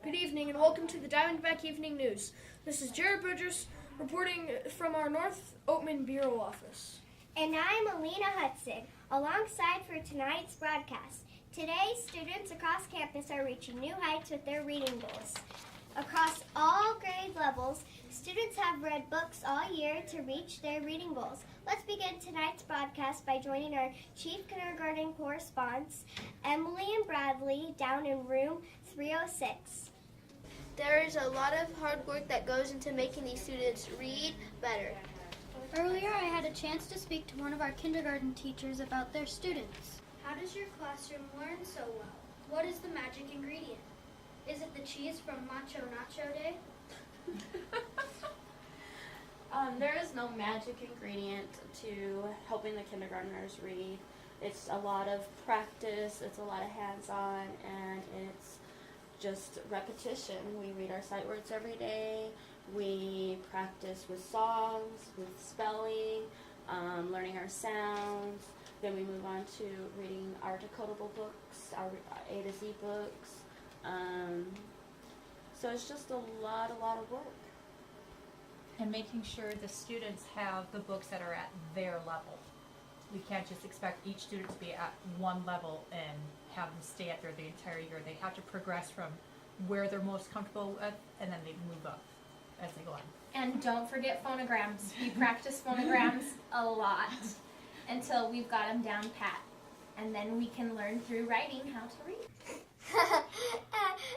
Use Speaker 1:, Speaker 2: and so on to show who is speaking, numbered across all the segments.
Speaker 1: Good evening and welcome to the Diamondback Evening News. This is Jared Bridgers reporting from our North Oatman Bureau office.
Speaker 2: And I'm Alina Hudson, alongside for tonight's broadcast. Today, students across campus are reaching new heights with their reading goals. Across all grade levels, students have read books all year to reach their reading goals. Let's begin tonight's broadcast by joining our Chief Kindergarten correspondents, Emily and Bradley, down in room 306.
Speaker 3: There is a lot of hard work that goes into making these students read better.
Speaker 4: Earlier, I had a chance to speak to one of our kindergarten teachers about their students.
Speaker 5: How does your classroom learn so well? What is the magic ingredient? Is it the cheese from Macho Nacho Day?
Speaker 6: There is no magic ingredient to helping the kindergartners read. It's a lot of practice, it's a lot of hands-on, and it's just repetition. We read our sight words every day. We practice with songs, with spelling, learning our sounds. Then we move on to reading our decodable books, our A to Z books. So it's just a lot of work.
Speaker 7: And making sure the students have the books that are at their level. We can't just expect each student to be at one level and have them stay at there the entire year. They have to progress from where they're most comfortable with, and then they move up as they go on.
Speaker 8: And don't forget phonograms. We practice phonograms a lot until we've got them down pat. And then we can learn through writing how to read.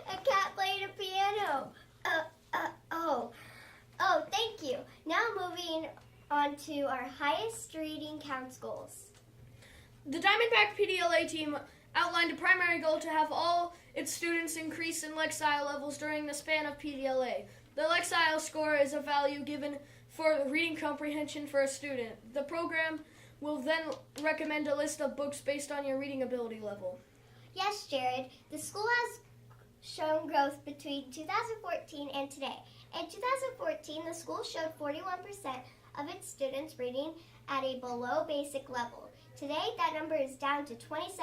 Speaker 2: A cat played a piano. Oh, thank you. Now moving on to our highest reading counts goals.
Speaker 1: The Diamondback PDLA team outlined a primary goal to have all its students increase in Lexile levels during the span of PDLA. The Lexile score is a value given for reading comprehension for a student. The program will then recommend a list of books based on your reading ability level.
Speaker 2: Yes, Jared, the school has shown growth between 2014 and today. In 2014, the school showed 41% of its students reading at a below basic level. Today, that number is down to 27%.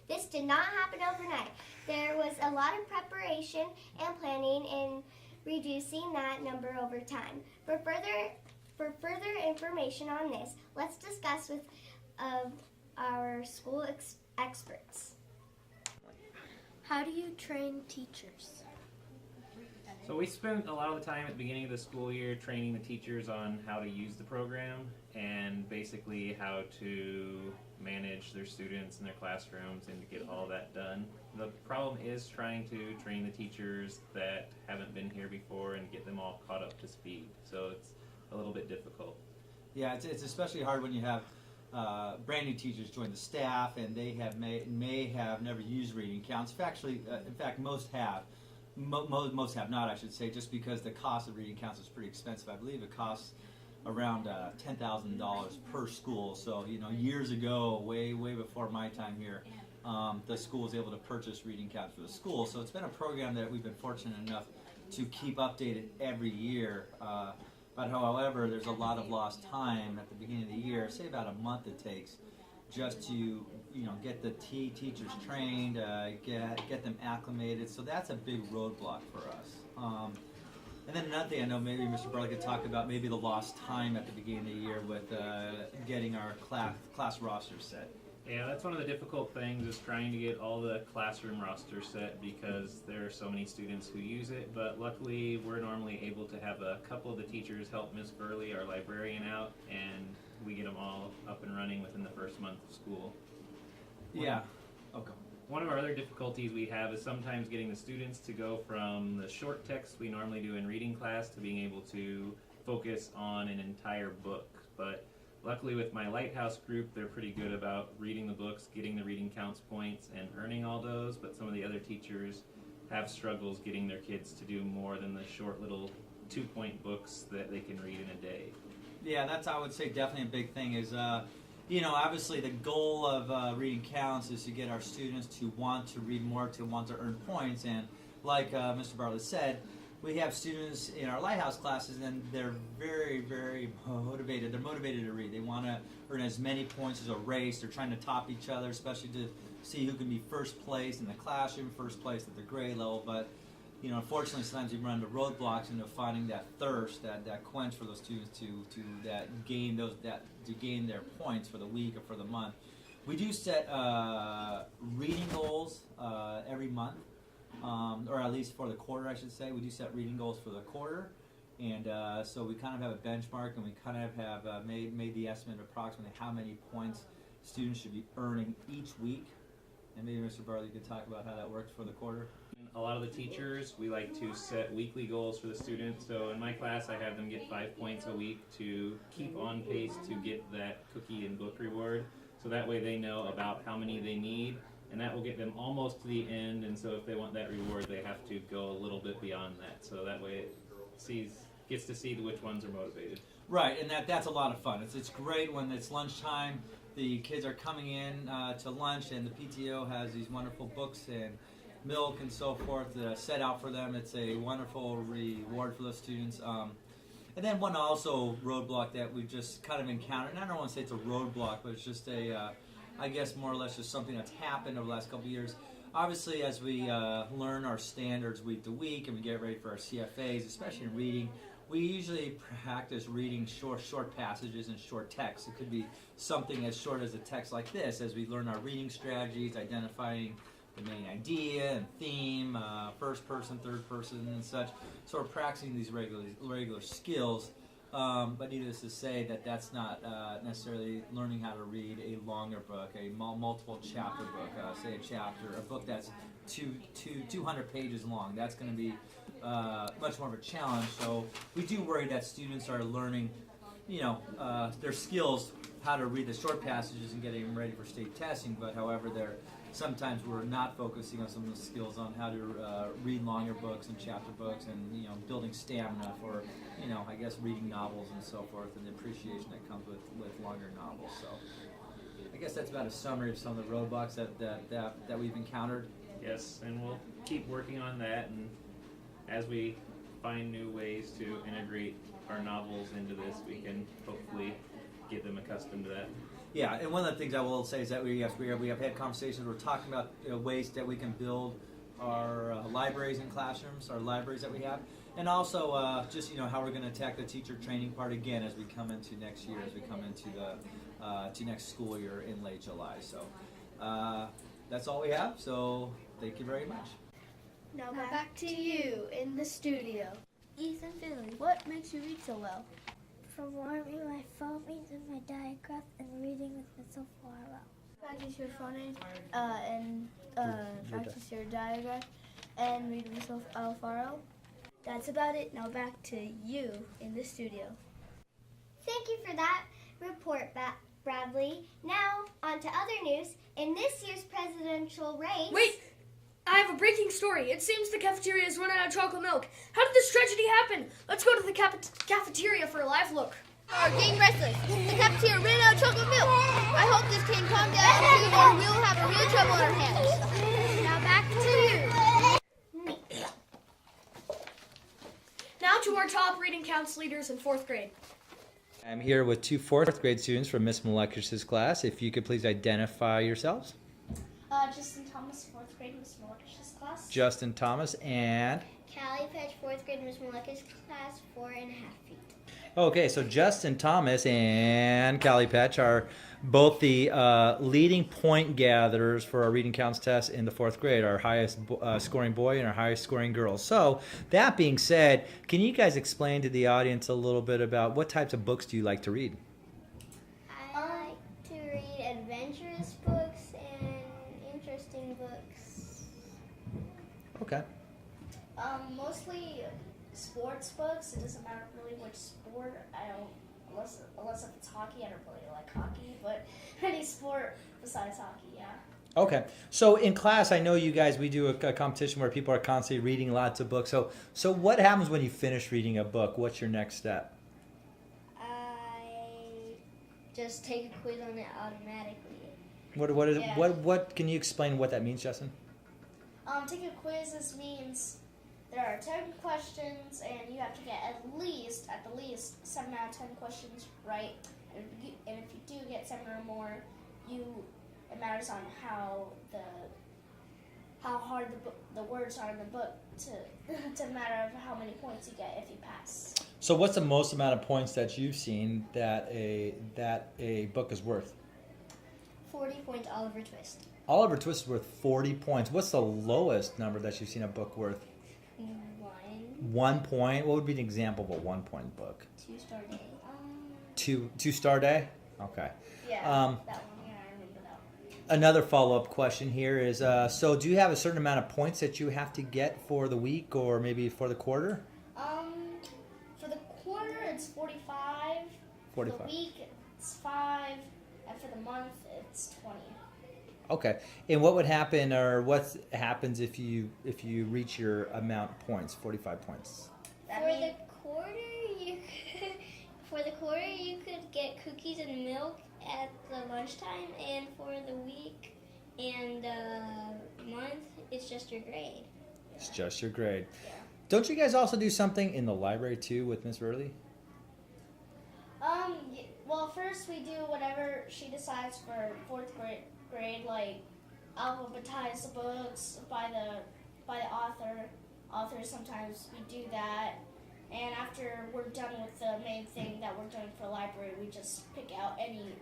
Speaker 2: This did not happen overnight. There was a lot of preparation and planning in reducing that number over time. For further information on this, let's discuss with our school experts.
Speaker 4: How do you train teachers?
Speaker 9: So we spent a lot of the time at the beginning of the school year training the teachers on how to use the program and basically how to manage their students in their classrooms and to get all that done. The problem is trying to train the teachers that haven't been here before and get them all caught up to speed. So it's a little bit difficult.
Speaker 10: Yeah, it's especially hard when you have brand new teachers join the staff and they have may have never used reading counts. In fact, most have. Most have not, I should say, just because the cost of reading counts is pretty expensive. I believe it costs around $10,000 per school. So, years ago, way before my time here, the school was able to purchase reading counts for the school. So it's been a program that we've been fortunate enough to keep updated every year. But however, there's a lot of lost time at the beginning of the year, say about a month it takes, just to get the teachers trained, get them acclimated. So that's a big roadblock for us. And then another thing I know maybe Mr. Barley could talk about, maybe the lost time at the beginning of the year with getting our class roster set.
Speaker 9: Yeah, that's one of the difficult things is trying to get all the classroom roster set because there are so many students who use it, but luckily we're normally able to have a couple of the teachers help Miss Burley, our librarian, out, and we get them all up and running within the first month of school.
Speaker 10: Yeah. Okay.
Speaker 9: One of our other difficulties we have is sometimes getting the students to go from the short text we normally do in reading class to being able to focus on an entire book. But luckily with my Lighthouse group, they're pretty good about reading the books, getting the reading counts points, and earning all those, but some of the other teachers have struggles getting their kids to do more than the short little 2-point books that they can read in a day.
Speaker 10: Yeah, that's, I would say, definitely a big thing is, obviously the goal of reading counts is to get our students to want to read more, to want to earn points. And like Mr. Bartlett said, we have students in our Lighthouse classes and they're very motivated. They're motivated to read. They want to earn as many points as a race. They're trying to top each other, especially to see who can be first place in the classroom, first place at the grade level. But unfortunately, sometimes you run into roadblocks into finding that thirst, that quench for those students to gain their points for the week or for the month. We do set reading goals every month, or at least for the quarter, I should say. We do set reading goals for the quarter, and so we kind of have a benchmark, and we kind of have made the estimate of approximately how many points students should be earning each week. And maybe Mr. Barley could talk about how that works for the quarter.
Speaker 9: A lot of the teachers, we like to set weekly goals for the students. So in my class, I have them get 5 points a week to keep on pace to get that cookie and book reward. So that way they know about how many they need, and that will get them almost to the end. And so if they want that reward, they have to go a little bit beyond that. So that way it gets to see which ones are motivated.
Speaker 10: Right, and that's a lot of fun. It's great when it's lunchtime. The kids are coming in to lunch, and the PTO has these wonderful books and milk and so forth set out for them. It's a wonderful reward for those students. And then one also roadblock that we've just kind of encountered, and I don't want to say it's a roadblock, but it's just I guess more or less just something that's happened over the last couple of years. Obviously, as we learn our standards week to week and we get ready for our CFAs, especially in reading, we usually practice reading short passages and short text. It could be something as short as a text like this as we learn our reading strategies, identifying the main idea and theme, first person, third person, and such. So we're practicing these regular skills, but needless to say that's not necessarily learning how to read a longer book, a multiple chapter book, say a book that's 200 pages long. That's going to be much more of a challenge. So we do worry that students are learning, their skills, how to read the short passages and getting them ready for state testing. But however, sometimes we're not focusing on some of the skills on how to read longer books and chapter books, and building stamina for I guess reading novels and so forth, and the appreciation that comes with longer novels. So I guess that's about a summary of some of the roadblocks that we've encountered.
Speaker 9: Yes, and we'll keep working on that, and as we find new ways to integrate our novels into this, we can hopefully get them accustomed to that.
Speaker 10: Yeah, and one of the things I will say is that we have had conversations. We're talking about ways that we can build our libraries and classrooms, our libraries that we have, and also just how we're going to attack the teacher training part again as we come into next year, as we come into the to next school year in late July. So that's all we have. So thank you very much.
Speaker 3: Now back to you in the studio.
Speaker 2: Ethan Finley.
Speaker 3: What makes you read so well?
Speaker 2: Performing my phonemes and my diagraph and reading with myself while
Speaker 3: Practice your phoneme and practice your diagram and read with Alfaro. That's about it. Now back to you in the studio.
Speaker 2: Thank you for that report, Bradley. Now, on to other news. In this year's presidential race...
Speaker 1: Wait! I have a breaking story. It seems the cafeteria is running out of chocolate milk. How did this tragedy happen? Let's go to the cafeteria for a live look.
Speaker 3: Are getting restless. The cafeteria ran out of chocolate milk. I hope this can calm down soon or we'll have a real trouble on our hands. Now back to you.
Speaker 1: Now to our top reading counts leaders in 4th grade.
Speaker 10: I'm here with 2 4th grade students from Miss Molekis' class. If you could please identify yourselves.
Speaker 5: Justin Thomas, 4th grade, Miss Molekis' class.
Speaker 10: Justin Thomas and...
Speaker 2: Callie Petch, 4th grade, Miss Molekis' class, 4.5 feet.
Speaker 10: Okay, so Justin Thomas and Callie Petch are both the leading point gatherers for our reading counts test in the 4th grade, our highest scoring boy and our highest scoring girl. So that being said, can you guys explain to the audience a little bit about what types of books do you like to read?
Speaker 2: I like to read adventurous books and interesting books.
Speaker 10: Okay.
Speaker 5: Mostly sports books. It doesn't matter really which sport. Unless if it's hockey, I don't really like hockey, but any sport besides hockey, yeah.
Speaker 10: Okay. So in class, I know you guys, we do a competition where people are constantly reading lots of books. So what happens when you finish reading a book? What's your next step?
Speaker 2: I just take a quiz on it automatically.
Speaker 10: What is it? What can you explain what that means, Justin?
Speaker 5: Take a quiz. This means there are 10 questions, and you have to get at the least 7 out of 10 questions right. And if you do get 7 or more, it matters on how how hard the words are in the book to matter of how many points you get if you pass.
Speaker 10: So what's the most amount of points that you've seen that a book is worth?
Speaker 2: 40 points, Oliver Twist.
Speaker 10: Oliver Twist is worth 40 points. What's the lowest number that you've seen a book worth? 1 point? What would be an example of a 1 point book?
Speaker 2: 2-Star Day.
Speaker 10: Two-Star Day? Okay.
Speaker 5: Yeah, that one. Yeah, I remember that one.
Speaker 10: Another follow-up question here is, so do you have a certain amount of points that you have to get for the week or maybe for the quarter?
Speaker 5: For the quarter, it's 45.
Speaker 10: 45.
Speaker 5: For the week, it's 5. And for the month, it's 20.
Speaker 10: Okay. And what would happen, or what happens if you reach your amount of points, 45 points?
Speaker 2: The quarter, you could get cookies and milk at the lunchtime, and for the week and month, it's just your grade.
Speaker 10: It's just your grade.
Speaker 5: Yeah.
Speaker 10: Don't you guys also do something in the library too with Miss Burley?
Speaker 5: Well, first we do whatever she decides for 4th grade, like alphabetize the books by the author. Sometimes we do that, and after we're done with the main thing that we're doing for library, we just pick out any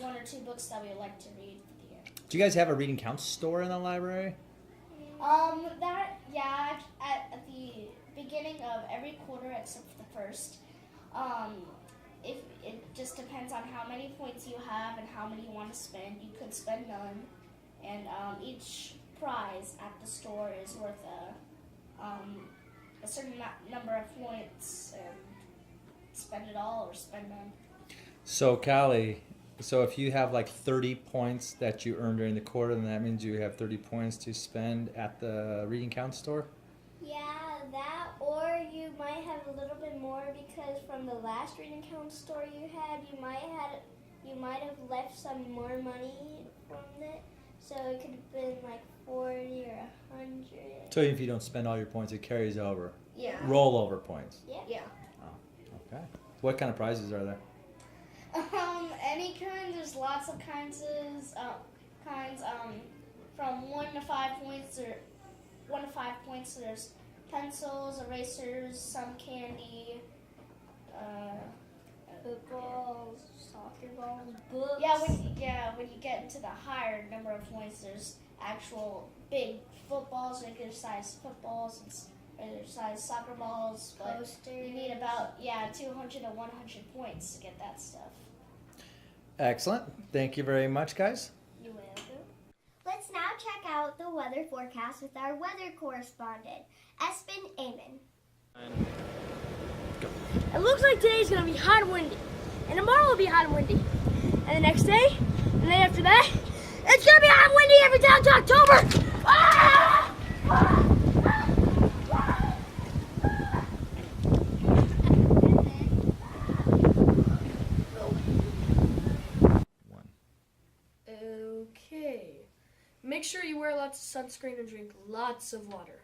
Speaker 5: 1 or 2 books that we would like to read for the year.
Speaker 10: Do you guys have a reading count store in the library?
Speaker 5: At the beginning of every quarter except for the first. If it just depends on how many points you have and how many you want to spend. You could spend none, and each prize at the store is worth a certain number of points, and spend it all or spend none.
Speaker 10: So Callie, if you have like 30 points that you earn during the quarter, then that means you have 30 points to spend at the reading count store?
Speaker 2: Yeah, that, or you might have a little bit more because from the last reading count store you had, you might have left some more money from it, so it could have been like 40 or 100.
Speaker 10: So if you don't spend all your points, it carries over.
Speaker 5: Yeah.
Speaker 10: Rollover points.
Speaker 5: Yeah.
Speaker 10: Okay. What kind of prizes are there?
Speaker 5: Any kind. There's lots of kinds. From 1 to 5 points, or 1 to 5 points. There's pencils, erasers, some candy,
Speaker 2: Footballs, soccer balls, books.
Speaker 5: When you get into the higher number of points, there's actual big footballs, regular size footballs, and regular size soccer balls. But
Speaker 2: Posters.
Speaker 5: you need about 200 to 100 points to get that stuff.
Speaker 10: Excellent. Thank you very much, guys.
Speaker 2: You're welcome. Let's now check out the weather forecast with our weather correspondent, Espen Amon.
Speaker 1: It looks like today's gonna be hot and windy, and tomorrow will be hot and windy, and the next day, and the day after that, it's gonna be hot and windy every down to October. Ah! Okay. Make sure you wear lots of sunscreen and drink lots of water.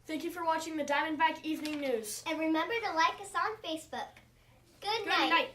Speaker 1: Thank you for watching the Diamondback Evening News.
Speaker 2: And remember to like us on Facebook. Good
Speaker 1: Good night.